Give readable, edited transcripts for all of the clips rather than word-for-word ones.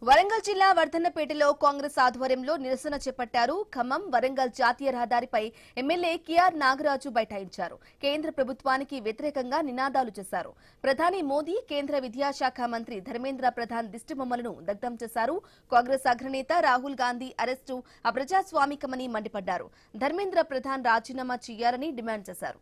వరంగల్ జిల్లా వర్ధన్నపేటలో కాంగ్రెస్ ఆధ్వర్యంలో నిరసన చేపట్టారు. ఖమ్మం వరంగల్ జాతీయ రహదారిపై ఎమ్మెల్యే కెఆర్ నాగరాజు బైఠాయించారు. కేంద్ర ప్రభుత్వానికి వ్యతిరేకంగా నినాదాలు చేశారు. ప్రధాని మోదీ, కేంద్ర విద్యాశాఖ మంత్రి ధర్మేంద్ర ప్రధాన్ దిష్టిబొమ్మలను దగ్ధం చేశారు. కాంగ్రెస్ అగ్రనేత రాహుల్ గాంధీ అరెస్టు అప్రజాస్వామికమని మండిపడ్డారు. ధర్మేంద్ర ప్రధాన్ రాజీనామా చేయాలని డిమాండ్ చేశారు.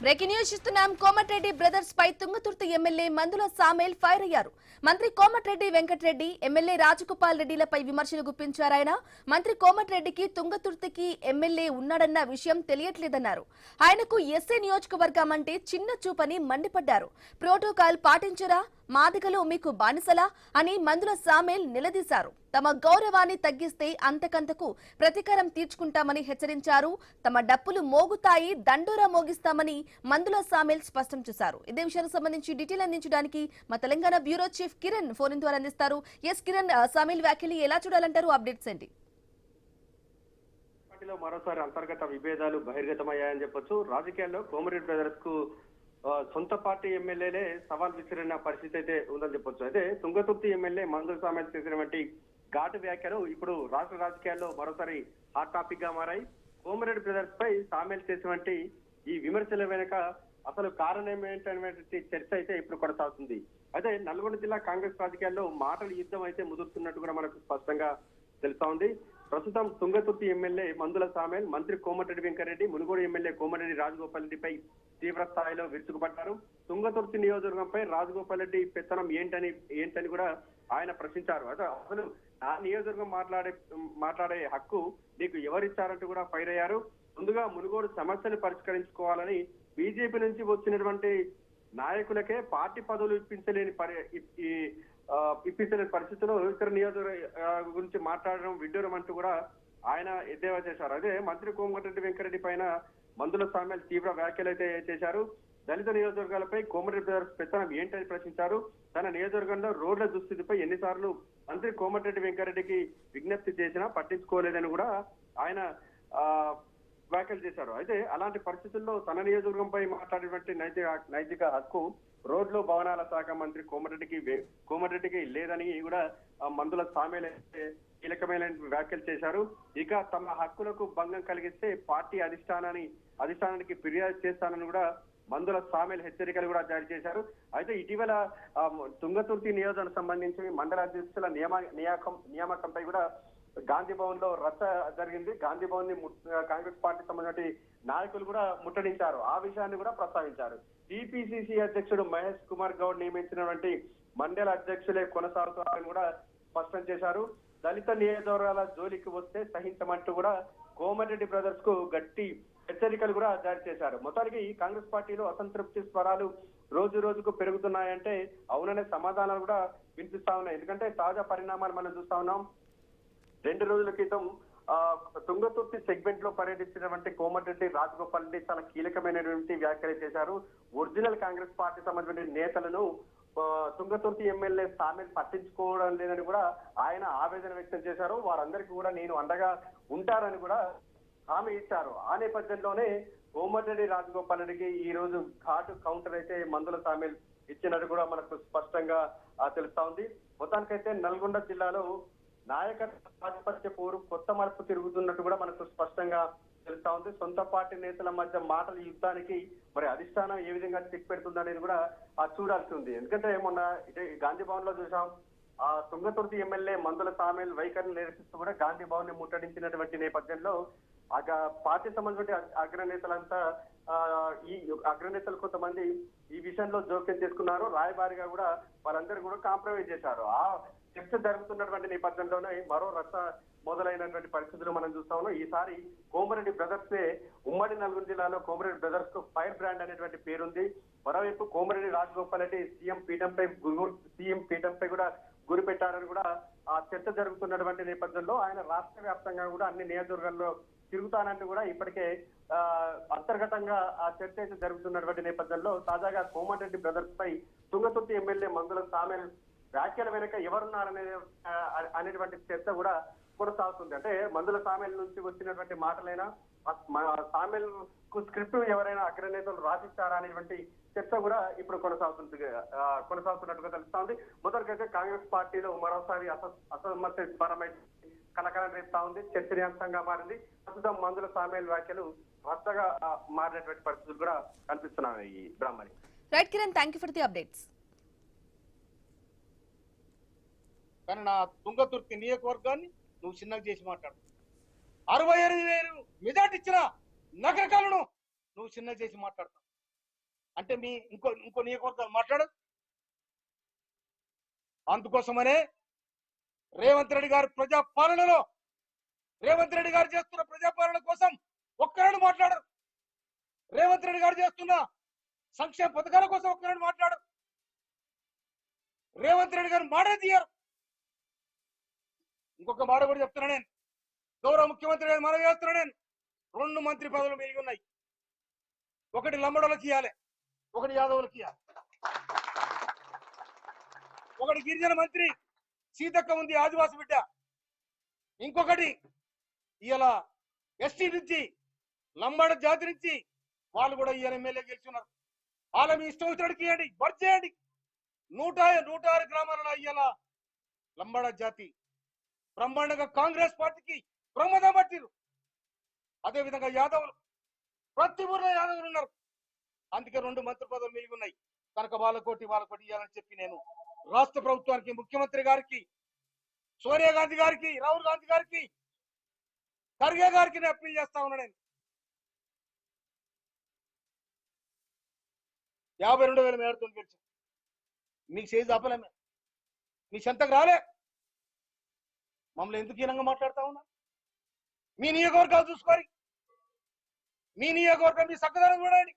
బ్రేకింగ్ న్యూస్ చూస్తున్నాం. కోమటిరెడ్డి బ్రదర్స్ పై తుంగతుర్తి ఎమ్మెల్యే మందుల సామేల్ ఫైర్ అయ్యారు. మంత్రి కోమటిరెడ్డి వెంకటరెడ్డి, ఎమ్మెల్యే రాజగోపాల్ రెడ్డిలపై విమర్శలు గుప్పించారాయన. మంత్రి కోమటిరెడ్డికి తుంగతుర్తికి ఎమ్మెల్యే ఉన్నాడన్న విషయం తెలియట్లేదన్నారు. ఆయనకు ఎస్సీ నియోజకవర్గం అంటే చిన్న చూపని మండిపడ్డారు. ప్రోటోకాల్ పాటించరా, మాదిగలు మీకు బానిసలా అని మందుల సామేల్ నిలదీశారు. తమ గౌరవాన్ని తగ్గిస్తే అంతకంతకు ప్రతీకారం తీర్చుకుంటామని హెచ్చరించారు. తమ డప్పులు మోగుతాయి, దండోరా మోగిస్తామని మందుల సామేల్ స్పష్టం చేశారు. ఇదే విషయానికి సంబంధించి డీటెయిల్ అందించడానికి మా Telangana bureau chief Kiran phone ద్వారా అందిస్తారు. ఎస్ కిరణ్, సామేల్ వ్యాఖ్యలు ఎలా చూడాలంటారు? అప్డేట్స్ ఏంటి? పార్టీలో మరోసారి అంతర్గత విభేదాలు బహిర్గతమయ్యాయని చెప్పొచ్చు. రాజకీయాల్లో కోమటిరెడ్డి బ్రదర్స్ కు సొంత పార్టీ ఎమ్మెల్యేలే సవాల్ విసిరిన పరిస్థితి అయితే ఉందని చెప్పొచ్చు. అయితే తుంగతుర్తి ఎమ్మెల్యే మందుల సామేల్ చేసినటువంటి ఘాటు వ్యాఖ్యలు ఇప్పుడు రాష్ట్ర రాజకీయాల్లో మరోసారి హాట్ టాపిక్ గా మారాయి. కోమటిరెడ్డి బ్రదర్స్ పై సామేల్ చేసినటువంటి ఈ విమర్శల వెనుక అసలు కారణం ఏంటనేటువంటి చర్చ అయితే ఇప్పుడు కొనసాగుతుంది. అయితే నల్గొండ జిల్లా కాంగ్రెస్ రాజకీయాల్లో మాటల యుద్ధం అయితే ముదురుతున్నట్టు కూడా మనకు స్పష్టంగా తెలుస్తా ఉంది. ప్రస్తుతం తుంగతుర్తి ఎమ్మెల్యే మందుల సామేల్, మంత్రి కోమటిరెడ్డి వెంకటరెడ్డి, మునుగోడు ఎమ్మెల్యే కోమటిరెడ్డి రాజగోపాల్ రెడ్డిపై తీవ్ర స్థాయిలో విరుచుకుపడ్డారు. తుంగతుర్తి నియోజకవర్గంపై రాజగోపాల్ రెడ్డి పెత్తనం ఏంటని కూడా ఆయన ప్రశ్నించారు. అసలు ఆ నియోజకవర్గం మాట్లాడే హక్కు నీకు ఎవరిచ్చారంటూ కూడా ఫైర్ అయ్యారు. ముందుగా మునుగోడు సమస్యలు పరిష్కరించుకోవాలని బీజేపీ నుంచి వచ్చినటువంటి నాయకులకే పార్టీ పదవులు ఇప్పించలేని పరిస్థితిలో ఇతర నియోజకవర్గ గురించి మాట్లాడడం విడ్డూరం అంటూ కూడా ఆయన ఎద్దేవా చేశారు. అదే మంత్రి కోమటిరెడ్డి వెంకటరెడ్డి పైన మందుల సామేల్ తీవ్ర వ్యాఖ్యలు అయితే చేశారు. దళిత నియోజకవర్గాలపై కోమటిరెడ్డి బ్రదర్స్ పెత్తనం ఏంటని ప్రశ్నించారు. తన నియోజకవర్గంలో రోడ్ల దుస్థితిపై ఎన్నిసార్లు మంత్రి కోమటిరెడ్డి వెంకటరెడ్డికి విజ్ఞప్తి చేసినా పట్టించుకోలేదని కూడా ఆయన వ్యాఖ్యలు చేశారు. అయితే అలాంటి పరిస్థితుల్లో తన నియోజకవర్గంపై మాట్లాడేటువంటి నైతిక హక్కు రోడ్లు భవనాల శాఖ మంత్రి కోమటిరెడ్డికి లేదని కూడా మందుల సామేల్ కీలకమైన వ్యాఖ్యలు చేశారు. ఇక తమ హక్కులకు భంగం కలిగిస్తే పార్టీ అధిష్టానానికి ఫిర్యాదు చేస్తానని కూడా మందుల సామేల్ హెచ్చరికలు కూడా జారీ చేశారు. అయితే ఇటీవల తుంగతుర్తి నియోజకవర్గానికి సంబంధించి మండల అధ్యక్షుల నియామకంపై కూడా గాంధీ భవన్ లో రచ్చ జరిగింది. గాంధీ భవన్ ని కాంగ్రెస్ పార్టీ సంబంధించిన నాయకులు కూడా ముట్టడించారు. ఆ విషయాన్ని కూడా ప్రస్తావించారు. టీపీసీసీ అధ్యక్షుడు మహేష్ కుమార్ గౌడ్ నియమించినటువంటి మండల అధ్యక్షులే కొనసాగుతారని కూడా స్పష్టం చేశారు. దళిత నియోజకవర్గాల జోలికి వస్తే సహించమంటూ కూడా కోమటిరెడ్డి బ్రదర్స్ కు గట్టి హెచ్చరికలు కూడా జారీ చేశారు. మొత్తానికి కాంగ్రెస్ పార్టీలో అసంతృప్తి స్వరాలు రోజు రోజుకు పెరుగుతున్నాయంటే అవుననే సమాధానాలు కూడా వినిపిస్తా ఉన్నాయి. ఎందుకంటే తాజా పరిణామాలు మనం చూస్తా ఉన్నాం. 2 రోజుల క్రితం తుంగతుర్తి సెగ్మెంట్ లో పర్యటించినటువంటి కోమటిరెడ్డి రాజగోపాల్ రెడ్డి చాలా కీలకమైనటువంటి వ్యాఖ్యలు చేశారు. ఒరిజినల్ కాంగ్రెస్ పార్టీ సంబంధించిన నేతలను తుంగతుర్తి ఎమ్మెల్యే సామేల్ పట్టించుకోవడం లేదని కూడా ఆయన ఆవేదన వ్యక్తం చేశారు. వారందరికీ కూడా నేను అండగా ఉంటారని కూడా హామీ ఇచ్చారు. ఆ నేపథ్యంలోనే కోమటిరెడ్డి రాజగోపాల్ రెడ్డికి ఈ రోజు ఘాటు కౌంటర్ అయితే మందుల సామేల్ ఇచ్చినట్టు కూడా మనకు స్పష్టంగా తెలుస్తా ఉంది. మొత్తానికైతే నల్గొండ జిల్లాలో నాయకత్వ ఆధిపత్య పోరు కొత్త మలుపు తిరుగుతున్నట్టు కూడా మనకు స్పష్టంగా తెలుస్తా ఉంది. సొంత పార్టీ నేతల మధ్య మాటల యుద్ధానికి మరి అధిష్టానం ఏ విధంగా చెక్ పెడుతుందనేది కూడా చూడాల్సి ఉంది. ఎందుకంటే మొన్న గాంధీ భవన్ లో చూసాం. తుంగతుర్తి ఎమ్మెల్యే మందుల సామేల్ వైఖరిని నిరసిస్తూ కూడా గాంధీ భవన్ ని ముట్టడించినటువంటి నేపథ్యంలో పార్టీ సంబంధించిన అగ్రనేతలంతా ఈ అగ్రనేతలు కొంతమంది ఈ విషయంలో జోక్యం చేసుకున్నారు. రాయబారిగా కూడా వారందరూ కూడా కాంప్రమైజ్ చేశారు. ఆ చర్చ జరుగుతున్నటువంటి నేపథ్యంలోనే మరో రచ్చ మొదలైనటువంటి పరిస్థితులు మనం చూస్తా ఉన్నాం. ఈసారి కోమటిరెడ్డి బ్రదర్స్ ఉమ్మడి నల్గొండ జిల్లాలో కోమటిరెడ్డి బ్రదర్స్ కు ఫైర్ బ్రాండ్ అనేటువంటి పేరుంది. మరోవైపు కోమటిరెడ్డి రాజగోపాల్ రెడ్డి సీఎం పీఠంపై కూడా గురి పెట్టారని కూడా ఆ చర్చ జరుగుతున్నటువంటి నేపథ్యంలో ఆయన రాష్ట్ర వ్యాప్తంగా కూడా అన్ని నియోజకవర్గాల్లో తిరుగుతానంటూ కూడా ఇప్పటికే అంతర్గతంగా ఆ చర్చ అయితే జరుగుతున్నటువంటి నేపథ్యంలో తాజాగా కోమటిరెడ్డి బ్రదర్స్ పై తుంగతుర్తి ఎమ్మెల్యే మందుల సామెల్ వ్యాఖ్యల వెనుక ఎవరున్నారనే అనేటువంటి చర్చ కూడా కొనసాగుతుంది. అంటే మందుల సామెల్ నుంచి వచ్చినటువంటి మాటలైనా సామెల్ కు స్క్రిప్ట్ ఎవరైనా అగ్రనేతలు రాసిస్తారా అనేటువంటి చర్చ కూడా ఇప్పుడు కొనసాగుతున్నట్టుగా తెలుస్తా ఉంది. మొదటికైతే కాంగ్రెస్ పార్టీలో మరోసారి అసమర్థపరమైన కలకలం రేపుతా ఉంది, చర్చనీయాంశంగా మారింది. ప్రస్తుతం మందుల సామెల్ వ్యాఖ్యలు రచ్చగా మారినటువంటి పరిస్థితులు కూడా కనిపిస్తున్నాయి. ఈ Brahmani right Kiran, thank you for the updates. కానీ నా తుంగతుర్తి నియోజకవర్గాన్ని నువ్వు చిన్నగా చేసి మాట్లాడు. 68,000 మెజార్టీ ఇచ్చిన నగరకాలను నువ్వు చిన్నగా చేసి మాట్లాడతావు అంటే మీ ఇంకో నియోజకవర్గాలు మాట్లాడదు. అందుకోసమనే రేవంత్ రెడ్డి గారి ప్రజాపాలనలో రేవంత్ రెడ్డి గారు చేస్తున్న ప్రజాపాలన కోసం ఒక్కరాడు మాట్లాడరు. రేవంత్ రెడ్డి గారు చేస్తున్న సంక్షేమ పథకాల కోసం ఒక్కరాడు మాట్లాడరు. రేవంత్ రెడ్డి గారు మాడే తీయరు. ఇంకొక మాట కూడా చెప్తున్నా, నేను గౌరవ ముఖ్యమంత్రి గారు మనవి చేస్తున్నా, నేను 2 మంత్రి పదవులు మిగిలి ఉన్నాయి. ఒకటి లంబడోళ్ళకి ఇవ్వాలి, ఒకటి యాదవులకి ఇవ్వాలి. ఒకటి గిరిజన మంత్రి సీతక్క ఉంది, ఆదివాసి బిడ్డ. ఇంకొకటి ఇలా ఎస్టీ నుంచి లంబాడ జాతి నుంచి వాళ్ళు కూడా ఈయన ఎమ్మెల్యే గెలుచున్నారు. వాళ్ళ మీ ఇష్టం వచ్చినట్టుకి ఇవ్వండి, భర్తీ చేయండి. 106 గ్రామాలలో ఇయ్యాల లంబాడ జాతి బ్రహ్మాండంగా కాంగ్రెస్ పార్టీకి ప్రమాదం పట్టిరు. అదేవిధంగా యాదవులు ప్రతి ఊర్లో యాదవులు ఉన్నారు. అందుకే 2 మంత్రి పదవులు మిగిలి ఉన్నాయి. కనుక వాళ్ళకోటి ఇవ్వాలని చెప్పి నేను రాష్ట్ర ప్రభుత్వానికి, ముఖ్యమంత్రి గారికి, సోనియా గాంధీ గారికి, రాహుల్ గాంధీ గారికి, ఖర్గే గారికి నేను అప్పీల్ చేస్తా ఉన్నా. నేను 52,000 మేడతో గెలిచి మీకు చేసి ఆపలేమే, మీ చెంతకు రాలే. మమ్మల్ని ఎందుకు హీనంగా మాట్లాడుతా ఉన్నా? మీ నియోజకవర్గాలు చూసుకోవాలి, మీ నియోజకవర్గం మీ చక్కదనం చూడండి.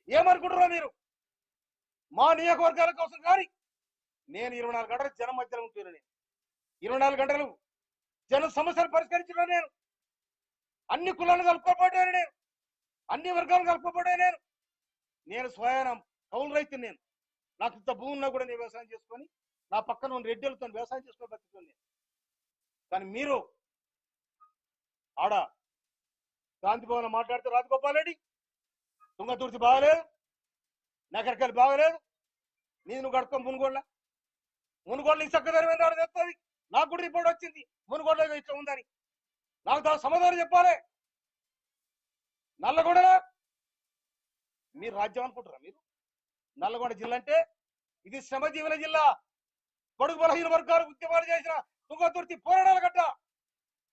ఏమనుకుంటున్నారో మీరు? మా నియోజకవర్గాల కోసం కానీ నేను 24 గంటలు జనం మధ్యలో ఉంటున్నాను. నేను 24 గంటలు జన సమస్యలు పరిష్కరించిన నేను అన్ని కులాలను కలుపుకోబోయాను, నేను అన్ని వర్గాలను కలుపుకోబోయాను. నేను స్వయానం కౌలు రైతు. నేను నాకు ఇంత భూమి ఉన్నా కూడా నేను వ్యవసాయం చేసుకొని నా పక్కన ఉన్న రెడ్డిలతో వ్యవసాయం చేసుకొని బతుకుతుంది నేను. కానీ మీరు ఆడ గాంధీ భవన్ మాట్లాడితే రాజగోపాల్ రెడ్డి తుంగతుర్తి బాగలేదు, నగరకల్ బాగలేదు, నువ్వు కడుక్కొని మునుగోళ్ళ నీకు చక్కదనం తెస్తుంది. నాకు కూడా రిపోర్ట్ వచ్చింది మునుగోళ్ళ ఇట్లా ఉందని. నాకు దాని సమాధానం చెప్పాలి. నల్లగొండలో మీరు రాజ్యం అనుకుంటారా? మీరు నల్లగొండ జిల్లా అంటే ఇది శ్రమజీవుల జిల్లా. బడుగు బలహీన వర్గాలు ఉద్యమాలు చేసిన తుంగతుర్తి పోరాటాల గడ్డ.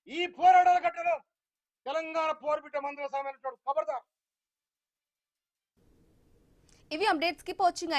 ఈ పోరాటాల గడ్డలో తెలంగాణ పోరుబిడ్డ మందుల సామెల్ ఖబర్దార్. ఇవి అప్డేట్స్. Keep watching.